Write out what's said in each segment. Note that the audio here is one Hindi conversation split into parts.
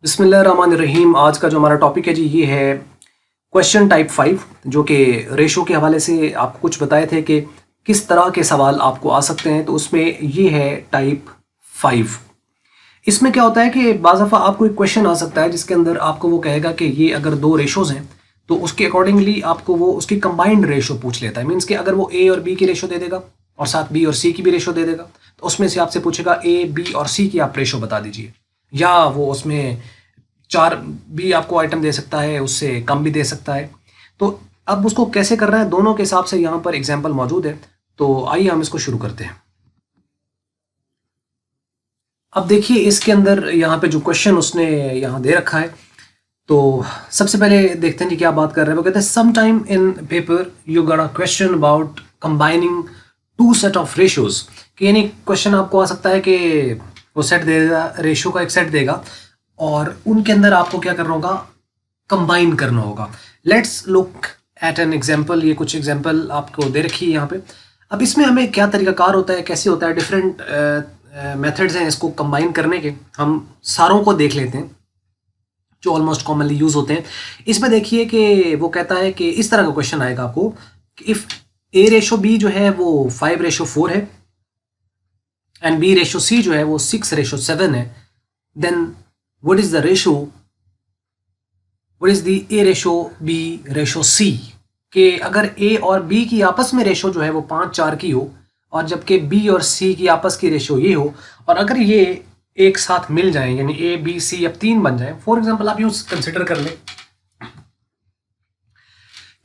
बिस्मिल्लाहिर्रहमानिर्रहीम। आज का जो हमारा टॉपिक है जी ये है क्वेश्चन टाइप 5, जो कि रेशो के हवाले से आपको कुछ बताए थे कि किस तरह के सवाल आपको आ सकते हैं। तो उसमें ये है टाइप 5। इसमें क्या होता है कि बाज़ दफ़ा आपको एक क्वेश्चन आ सकता है जिसके अंदर आपको वो कहेगा कि ये अगर दो रेशोज़ हैं तो उसके अकॉर्डिंगली आपको वो उसकी कंबाइंड रेशो पूछ लेता है। मीन्स कि अगर वो ए और बी की रेशो दे देगा और साथ बी और सी की भी रेशो दे देगा तो उसमें से आपसे पूछेगा ए बी और सी की आप रेशो बता दीजिए, या वो उसमें 4 भी आपको आइटम दे सकता है, उससे कम भी दे सकता है। तो अब उसको कैसे कर रहा है दोनों के हिसाब से यहाँ पर एग्जाम्पल मौजूद है। तो आइए हम इसको शुरू करते हैं। अब देखिए इसके अंदर यहाँ पे जो क्वेश्चन उसने यहाँ दे रखा है, तो सबसे पहले देखते हैं कि क्या बात कर रहे हैं। वो कहते हैं some time in paper you got a question about combining two set of ratios. कि यानी क्वेश्चन आपको आ सकता है कि वो सेट देगा, रेशियो का एक सेट देगा और उनके अंदर आपको क्या करना होगा, कंबाइन करना होगा। Let's look at an example. ये कुछ एग्जाम्पल आपको दे रखी है यहाँ पे। अब इसमें हमें क्या तरीकाकार होता है, कैसे होता है, डिफरेंट मेथड्स हैं इसको कंबाइन करने के। हम सारों को देख लेते हैं जो ऑलमोस्ट कॉमनली यूज होते हैं। इसमें देखिए कि वो कहता है कि इस तरह का क्वेश्चन आएगा आपको कि इफ ए रेशो बी जो है वो 5:4 है एंड बी रेशो सी जो है वो 6:7 है, then what is the ratio, what is the A ratio B ratio C. कि अगर ए और बी की आपस में रेशो जो है वो 5:4 की हो और जबकि बी और सी की आपस की रेशो ये हो, और अगर ये एक साथ मिल जाए यानी ए बी सी अब 3 बन जाए। फॉर एग्जांपल आप यूं कंसिडर कर लें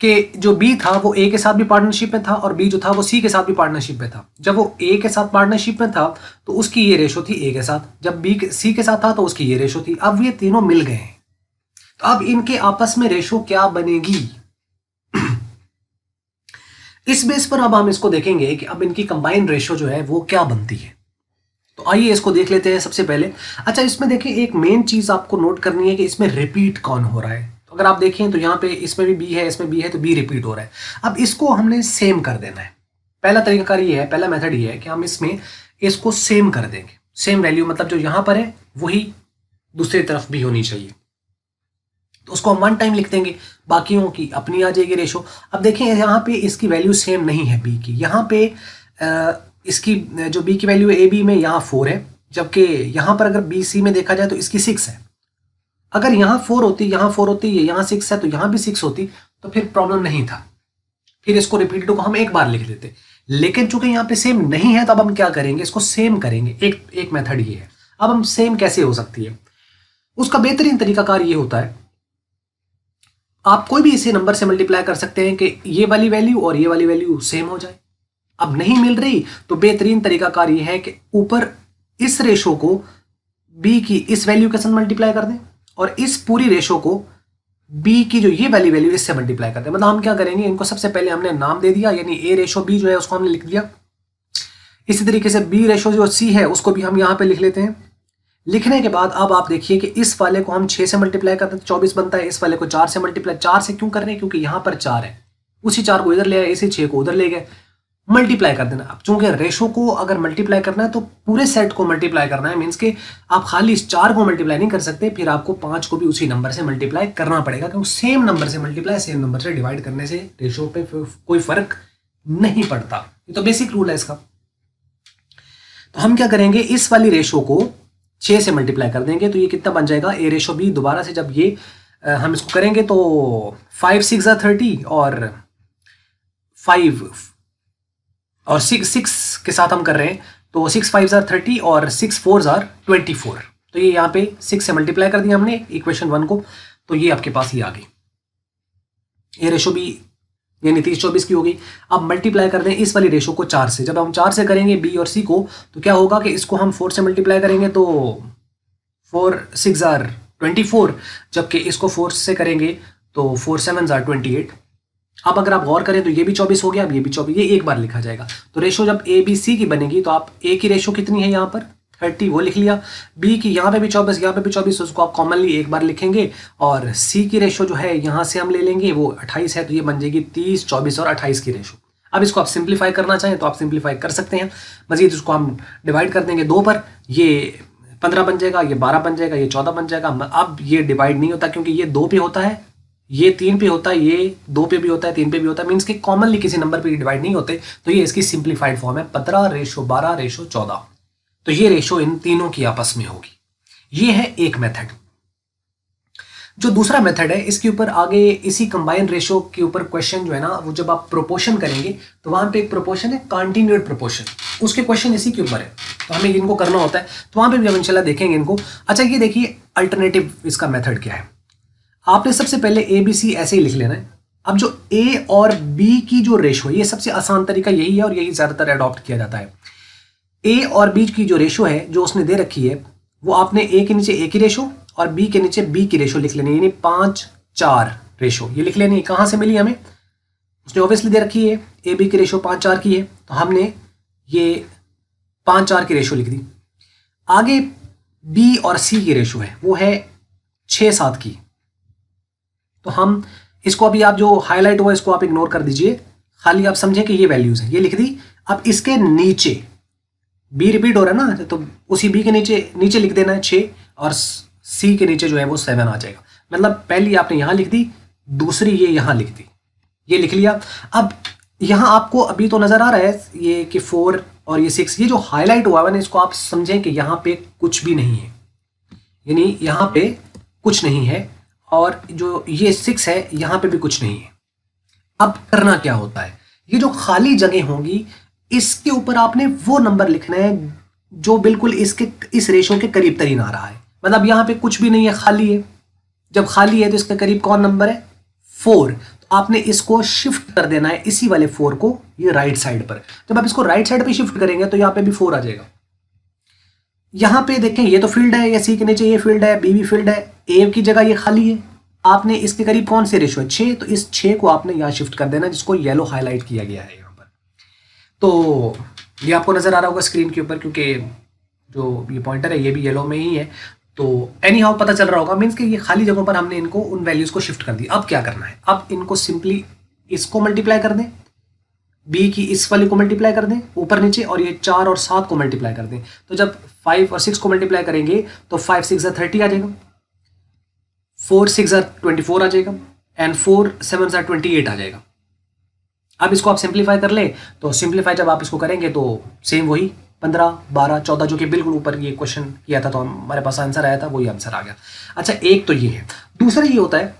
कि जो बी था वो ए के साथ भी पार्टनरशिप में था और बी जो था वो सी के साथ भी पार्टनरशिप में था। जब वो ए के साथ पार्टनरशिप में था तो उसकी ये रेशो थी ए के साथ, जब बी सी के साथ था तो उसकी ये रेशो थी। अब ये तीनों मिल गए हैं तो अब इनके आपस में रेशो क्या बनेगी, इस बेस पर अब हम इसको देखेंगे कि अब इनकी कंबाइंड रेशो जो है वो क्या बनती है। तो आइए इसको देख लेते हैं सबसे पहले। अच्छा, इसमें देखिए एक मेन चीज आपको नोट करनी है कि इसमें रिपीट कौन हो रहा है। तो अगर आप देखें तो यहाँ पे इसमें भी बी है, इसमें बी है, तो बी रिपीट हो रहा है। अब इसको हमने सेम कर देना है। पहला तरीकाकार ये है, पहला मेथड ये है कि हम इसमें इसको सेम कर देंगे। सेम वैल्यू मतलब जो यहाँ पर है वही दूसरी तरफ भी होनी चाहिए। तो उसको हम 1 टाइम लिख देंगे, बाकियों की अपनी आ जाएगी रेशो। अब देखें यहाँ पे इसकी वैल्यू सेम नहीं है बी की। यहाँ पे इसकी जो बी की वैल्यू है ए बी में यहाँ 4 है, जबकि यहाँ पर अगर बी सी में देखा जाए तो इसकी 6 है। अगर यहाँ 4 होती, यहाँ 4 होती, यहाँ 6 है तो यहाँ भी 6 होती तो फिर प्रॉब्लम नहीं था, फिर इसको रिपीटेड को हम एक बार लिख देते। लेकिन चूंकि यहाँ पे सेम नहीं है तो अब हम क्या करेंगे, इसको सेम करेंगे। एक मेथड ये है। अब हम सेम कैसे हो सकती है, उसका बेहतरीन तरीकाकार ये होता है, आप कोई भी इसे नंबर से मल्टीप्लाई कर सकते हैं कि ये वाली वैल्यू और ये वाली वैल्यू सेम हो जाए। अब नहीं मिल रही तो बेहतरीन तरीकाकार ये है कि ऊपर इस रेशो को बी की इस वैल्यू के साथ मल्टीप्लाई कर दें और इस पूरी रेशो को बी की जो ये वाली वैल्यू इससे मल्टीप्लाई कर दें। मतलब हम क्या करेंगे, इनको सबसे पहले हमने नाम दे दिया, यानी ए रेशो बी जो है उसको हमने लिख दिया। इसी तरीके से बी रेशो जो सी है उसको भी हम यहाँ पे लिख लेते हैं। लिखने के बाद अब आप देखिए कि इस वाले को हम 6 से मल्टीप्लाई करते हैं 24 बनता है। इस वाले को 4 से मल्टीप्लाई, 4 से क्यों कर रहे हैं, क्योंकि यहाँ पर 4 है, उसी 4 को इधर ले आए, इसी 6 को उधर ले गए, मल्टीप्लाई कर देना। अब चूंकि रेशो को अगर मल्टीप्लाई करना है तो पूरे सेट को मल्टीप्लाई करना है। मीन्स कि आप खाली इस 4 को मल्टीप्लाई नहीं कर सकते, फिर आपको 5 को भी उसी नंबर से मल्टीप्लाई करना पड़ेगा, क्योंकि सेम नंबर से मल्टीप्लाई सेम नंबर से डिवाइड करने से रेशो पे कोई फर्क नहीं पड़ता। ये तो बेसिक रूल है इसका। तो हम क्या करेंगे, इस वाली रेशो को 6 से मल्टीप्लाई कर देंगे तो ये कितना बन जाएगा, ए रेशो बी। दोबारा से जब ये हम इसको करेंगे तो 5 6 30 और 5 और 6 के साथ हम कर रहे हैं तो 6 5 30 और 6 4 24। तो ये यहाँ पे 6 से मल्टीप्लाई कर दिया हमने इक्वेशन 1 को, तो ये आपके पास ही आ गई। ये रेशो बी यानी 30 24 की होगी। अब मल्टीप्लाई कर दें इस वाली रेशो को 4 से। जब हम 4 से करेंगे बी और सी को तो क्या होगा कि इसको हम 4 से मल्टीप्लाई करेंगे तो 4 6 24, जबकि इसको 4 से करेंगे तो 4 7 28। अब अगर आप गौर करें तो ये भी 24 हो गया, अब ये भी 24, ये एक बार लिखा जाएगा। तो रेशो जब ए बी सी की बनेगी तो आप ए की रेशो कितनी है यहाँ पर 30, वो लिख लिया। बी की यहाँ पे भी 24, यहाँ पे भी 24, उसको आप कॉमनली एक बार लिखेंगे। और सी की रेशो जो है यहाँ से हम ले लेंगे, वो 28 है तो ये बन जाएगी 30 24 और 28 की रेशो। अब इसको आप सिंप्लीफाई करना चाहें तो आप सिंप्लीफाई कर सकते हैं। मजीद इसको हम डिवाइड कर देंगे 2 पर, ये 15 बन जाएगा, ये 12 बन जाएगा, ये 14 बन जाएगा। अब ये डिवाइड नहीं होता क्योंकि ये 2 पे होता है, ये 3 पे होता है, ये 2 पे भी होता है, 3 पे भी होता है, मीन्स कि कॉमनली किसी नंबर पे डिवाइड नहीं होते। तो ये इसकी सिंप्लीफाइड फॉर्म है 15:12:14। तो ये रेशो इन तीनों की आपस में होगी। ये है एक मेथड। जो दूसरा मेथड है, इसके ऊपर आगे इसी कंबाइंड रेशो के ऊपर क्वेश्चन जो है ना, वो जब आप प्रोपोर्शन करेंगे तो वहां पे एक प्रोपोर्शन है कॉन्टिन्यूड प्रोपोर्शन, उसके क्वेश्चन इसी के ऊपर है, तो हमें इनको करना होता है, तो वहां पे भी हम इंशाल्लाह देखेंगे इनको। अच्छा, ये देखिए अल्टरनेटिव इसका मेथड क्या है। आपने सबसे पहले ए बी सी ऐसे ही लिख लेना है। अब जो ए और बी की जो रेशो है, ये सबसे आसान तरीका यही है और यही ज्यादातर अडॉप्ट किया जाता है। ए और बी की जो रेशो है जो उसने दे रखी है, वो आपने ए के नीचे ए की रेशो और बी के नीचे बी की रेशो लिख लेनी है, यानी 5:4 रेशो ये लिख लेनी है। कहाँ से मिली हमें? उसने ऑब्वियसली दे रखी है ए बी की रेशो 5:4 की है, तो हमने ये 5:4 की रेशो लिख दी। आगे बी और सी की रेशो है, वो है 6:7 की, तो हम इसको अभी आप जो हाईलाइट हुआ इसको आप इग्नोर कर दीजिए, खाली आप समझें कि ये वैल्यूज है, ये लिख दी। अब इसके नीचे बी रिपीट हो रहा है ना, तो उसी बी के नीचे लिख देना है 6 और सी के नीचे जो है वो 7 आ जाएगा। मतलब पहली आपने यहां लिख दी, दूसरी ये यहां लिख दी, ये लिख लिया। अब यहां आपको अभी तो नजर आ रहा है ये कि 4 और ये 6, ये जो हाईलाइट हुआ है ना, इसको आप समझें कि यहां पे कुछ भी नहीं है, यानी यहां पे कुछ नहीं है, और जो ये 6 है यहां पे भी कुछ नहीं है। अब करना क्या होता है, ये जो खाली जगह होंगी इसके ऊपर आपने वो नंबर लिखना है जो बिल्कुल इस रेशो के करीब तरीन आ रहा है। मतलब यहां पे कुछ भी नहीं है, खाली है। जब खाली है तो इसके करीब कौन नंबर है? 4। तो आपने इसको शिफ्ट कर देना है, इसी वाले 4 को, ये राइट साइड पर। जब आप इसको राइट साइड पे शिफ्ट करेंगे तो यहां पे भी 4 आ जाएगा। यहां पे देखें ये तो फील्ड है, या सी के नीचे ये फील्ड है, बी भी फील्ड है, ए की जगह ये खाली है। आपने इसके करीब कौन से रेशो है? 6, तो इस 6 को आपने यहां शिफ्ट कर देना, जिसको येलो हाईलाइट किया गया है यहां पर। तो ये आपको नजर आ रहा होगा स्क्रीन के ऊपर, क्योंकि जो ये पॉइंटर है ये भी येलो में ही है, तो एनी हाउ पता चल रहा होगा, मीन्स कि ये खाली जगहों पर हमने इनको उन वैल्यूज को शिफ्ट कर दी। अब क्या करना है? अब इनको सिंपली इसको मल्टीप्लाई कर दें, बी की इस वाली को मल्टीप्लाई कर दें ऊपर नीचे, और ये 4 और 7 को मल्टीप्लाई कर दें। तो जब 5 और 6 को मल्टीप्लाई करेंगे तो 5 6 30 आ जाएगा, 4 6 24 आ जाएगा, एंड 4 7 28 आ जाएगा। अब इसको आप सिंप्लीफाई कर ले, तो सिंप्लीफाई जब आप इसको करेंगे तो सेम वही 15 12 14 जो कि बिल्कुल ऊपर ये क्वेश्चन किया था, तो हमारे पास आंसर आया था, वही आंसर आ गया। अच्छा, एक तो ये है। दूसरा ये होता है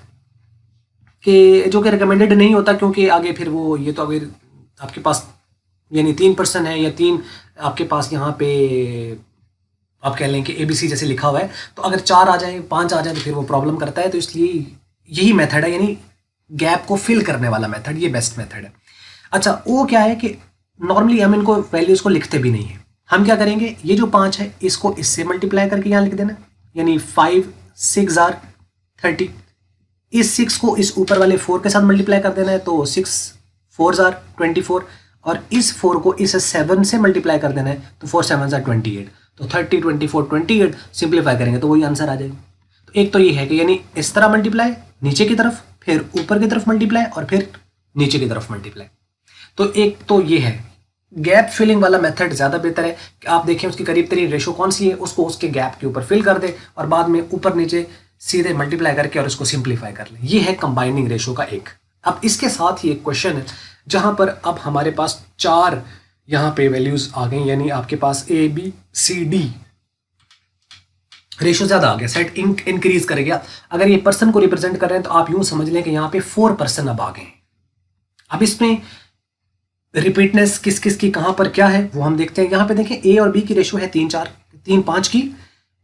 कि जो कि रिकमेंडेड नहीं होता, क्योंकि आगे फिर वो ये तो अगर आपके पास यानी 3% है, या 3 आपके पास यहाँ पे आप कह लें कि ABC जैसे लिखा हुआ है, तो अगर 4 आ जाए 5 आ जाए तो फिर वो प्रॉब्लम करता है। तो इसलिए यही मेथड है, यानी गैप को फिल करने वाला मेथड, ये बेस्ट मेथड है। अच्छा, वो क्या है कि नॉर्मली हम इनको वैल्यूज को लिखते भी नहीं है। हम क्या करेंगे, ये जो 5 है इसको इससे मल्टीप्लाई करके यहाँ लिख देना, यानी 5 6 30। इस 6 को इस ऊपर वाले 4 के साथ मल्टीप्लाई कर देना है, तो 6 4 24, और इस 4 को इस 7 से मल्टीप्लाई कर देना है, तो 4 7 28। तो 30 24 28 सिंप्लीफाई करेंगे तो वही आंसर आ जाएगा। तो एक तो ये है कि यानी इस तरह मल्टीप्लाई नीचे की तरफ, फिर ऊपर की तरफ मल्टीप्लाई, और फिर नीचे की तरफ मल्टीप्लाई। तो एक तो ये है गैप फिलिंग वाला मेथड, ज़्यादा बेहतर है कि आप देखें उसकी करीब तरीन रेशो कौन सी है, उसको उसके गैप के ऊपर फिल कर दे, और बाद में ऊपर नीचे सीधे मल्टीप्लाई करके और उसको सिंप्लीफाई कर ले। ये है कंबाइनिंग रेशो का एक। अब इसके साथ ही एक क्वेश्चन है जहां पर अब हमारे पास 4 यहाँ पे वैल्यूज आ गई, यानी आपके पास ABCD रेशो ज्यादा आ गया, सेट इंक्रीज कर गया। अगर ये पर्सन को रिप्रेजेंट कर रहे हैं तो आप यूं समझ लें कि यहाँ पे 4% अब आ गए। अब इसमें रिपीटनेस किस किस की कहां पर क्या है वो हम देखते हैं। यहाँ पे देखें A और B की रेशो है 3 5 की,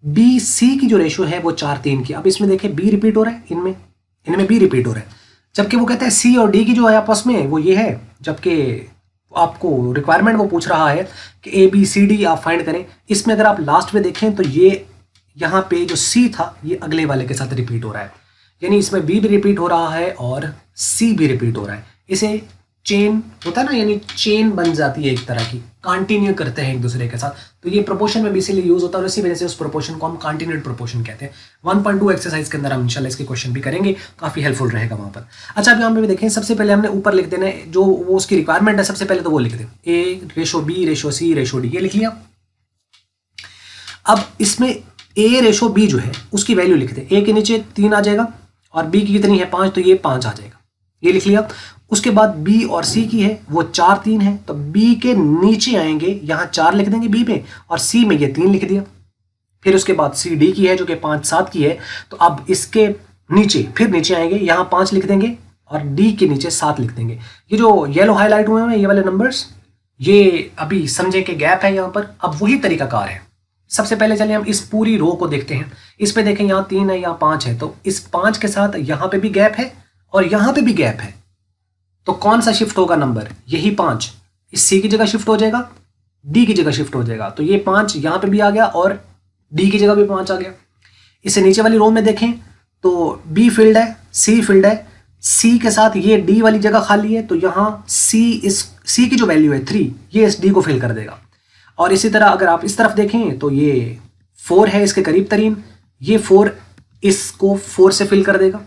BC की जो रेशो है वो 4 3 की। अब इसमें देखें B रिपीट हो रहा है, इनमें B रिपीट हो रहा है, जबकि वो कहते हैं C और D की जो है आपस में वो ये है, जबकि आपको रिक्वायरमेंट वो पूछ रहा है कि ABCD आप फाइंड करें। इसमें अगर आप लास्ट में देखें तो ये यहाँ पे जो C था ये अगले वाले के साथ रिपीट हो रहा है, यानी इसमें B भी रिपीट हो रहा है और C भी रिपीट हो रहा है। इसे चेन होता है ना, यानी चेन बन जाती है एक तरह की, कंटिन्यू करते हैं एक दूसरे के साथ। तो ये प्रोपोर्शन में भी इसीलिए यूज होता है, और इसी वजह से उस प्रोपोर्शन को हम कंटिन्यूड प्रोपोर्शन कहते हैं। 1.2 एक्सरसाइज के अंदर हम इंशाल्लाह इसके क्वेश्चन भी करेंगे, काफी हेल्पफुल रहेगा वहां पर। अच्छा, अभी हम भी देखें, सबसे पहले हमने ऊपर लिख देना है जो वो उसकी रिक्वायरमेंट है, सबसे पहले तो वो लिख दें A ratio B ratio C ratio D, ये लिख लिया। अब इसमें A रेशो B जो है उसकी वैल्यू लिख दें। A के नीचे 3 आ जाएगा और B की कितनी है 5, तो ये 5 आ जाएगा, ये लिख लिया। उसके बाद B और C की है वो 4 3 है, तो B के नीचे आएंगे, यहाँ 4 लिख देंगे B में और C में ये 3 लिख दिया। फिर उसके बाद C D की है जो कि 5 7 की है, तो अब इसके नीचे फिर नीचे आएंगे, यहाँ 5 लिख देंगे और D के नीचे 7 लिख देंगे। ये जो येलो हाईलाइट हुए हैं ये वाले नंबर्स, ये अभी समझे कि गैप है यहाँ पर। अब वही तरीकाकार है। सबसे पहले चलिए हम इस पूरी रो को देखते हैं। इस पे देखें यहाँ 3 है, यहाँ 5 है, तो इस 5 के साथ यहाँ पे भी गैप है और यहाँ पे भी गैप है, तो कौन सा शिफ्ट होगा नंबर? यही 5 इस C की जगह शिफ्ट हो जाएगा, D की जगह शिफ्ट हो जाएगा, तो ये 5 यहाँ पे भी आ गया और D की जगह भी 5 आ गया। इससे नीचे वाली रो में देखें तो B फील्ड है, C फील्ड है, C के साथ ये D वाली जगह खाली है, तो यहाँ C की जो वैल्यू है 3 ये इस D को फिल कर देगा। और इसी तरह अगर आप इस तरफ देखें तो ये 4 है इसके करीब तरीन, ये 4 इसको 4 से फिल कर देगा।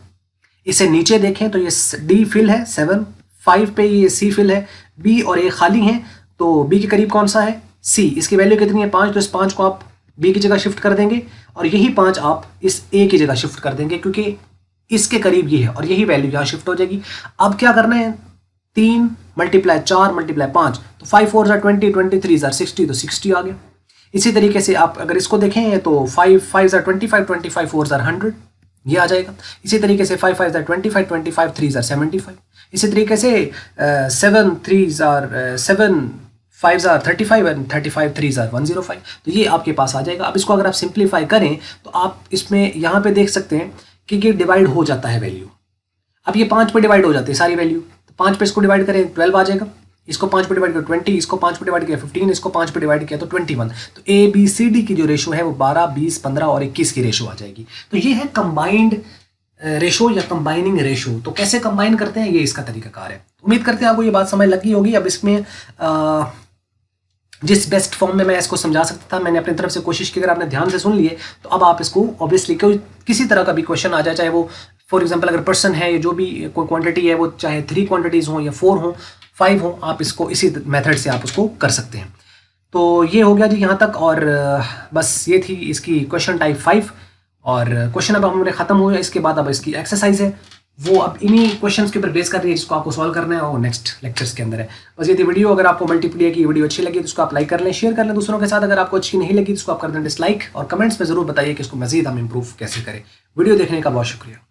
इसे नीचे देखें तो ये D फिल है 7, 5 पे ये C फिल है, B और A खाली हैं, तो B के करीब कौन सा है? C। इसकी वैल्यू कितनी है 5, तो इस 5 को आप B की जगह शिफ्ट कर देंगे और यही 5 आप इस A की जगह शिफ्ट कर देंगे, क्योंकि इसके करीब ये है और यही वैल्यू यहाँ शिफ्ट हो जाएगी। अब क्या करना है? 3 मल्टीप्लाई 4 मल्टीप्लाई 5, तो 5 4 20, 23 60, तो 60 आ गया। इसी तरीके से आप अगर इसको देखें तो 5 5 25, 25 4 100, ये आ जाएगा। इसी तरीके से 5 5 25, 25 3 75। इसी तरीके से 7 3 7 5 35 एंड 35 3 105, तो ये आपके पास आ जाएगा। अब इसको अगर आप सिंप्लीफाई करें तो आप इसमें यहाँ पे देख सकते हैं कि ये डिवाइड हो जाता है वैल्यू। अब ये 5 पे डिवाइड हो जाती है सारी वैल्यू, तो 5 पे इसको डिवाइड करें 12 आ जाएगा, इसको 5 पे डिवाइड किया 20, इसको 5 पे डिवाइड किया 15, इसको 5 पे डिवाइड किया तो 21। तो ABCD की जो रेशो है वो 12 20 15 और 21 की रेशो आ जाएगी। तो ये है कंबाइंड रेशो या कंबाइनिंग रेशो। तो कैसे कंबाइन करते हैं ये इसका तरीकाकार है। उम्मीद करते हैं आपको ये बात समझ लगी होगी। अब इसमें जिस बेस्ट फॉर्म में मैं इसको समझा सकता था मैंने अपनी तरफ से कोशिश की। अगर आपने ध्यान से सुन लिए तो अब आप इसको ऑब्वियसली कोई किसी तरह का भी क्वेश्चन आ जाए, चाहे वो फॉर एग्जांपल अगर पर्सन है, जो भी कोई क्वांटिटी है, वो चाहे 3 क्वांटिटीज़ हों या 4 हों 5 हों, आप इसको इसी मेथड से आप उसको कर सकते हैं। तो ये हो गया जी यहाँ तक, और बस ये थी इसकी क्वेश्चन टाइप 5। और क्वेश्चन अब हमारे ख़त्म हो गया। इसके बाद अब इसकी एक्सरसाइज है, वो अब इन्हीं क्वेश्चंस के ऊपर बेस कर रही है जिसको आपको सॉल्व करना है, और नेक्स्ट लेक्चर्स के अंदर है। बस ये थी वीडियो। अगर आपको मल्टीप्लियर की वीडियो अच्छी लगी तो उसको आप लाइक कर लें, शेयर कर लें दूसरों के साथ। अगर आपको अच्छी नहीं लगी तो उसको आप कर दें डिसलाइक, और कमेंट्स में ज़रूर बताइए कि इसको मज़ीद हम इंप्रूव कैसे करें। वीडियो देखने का बहुत शुक्रिया।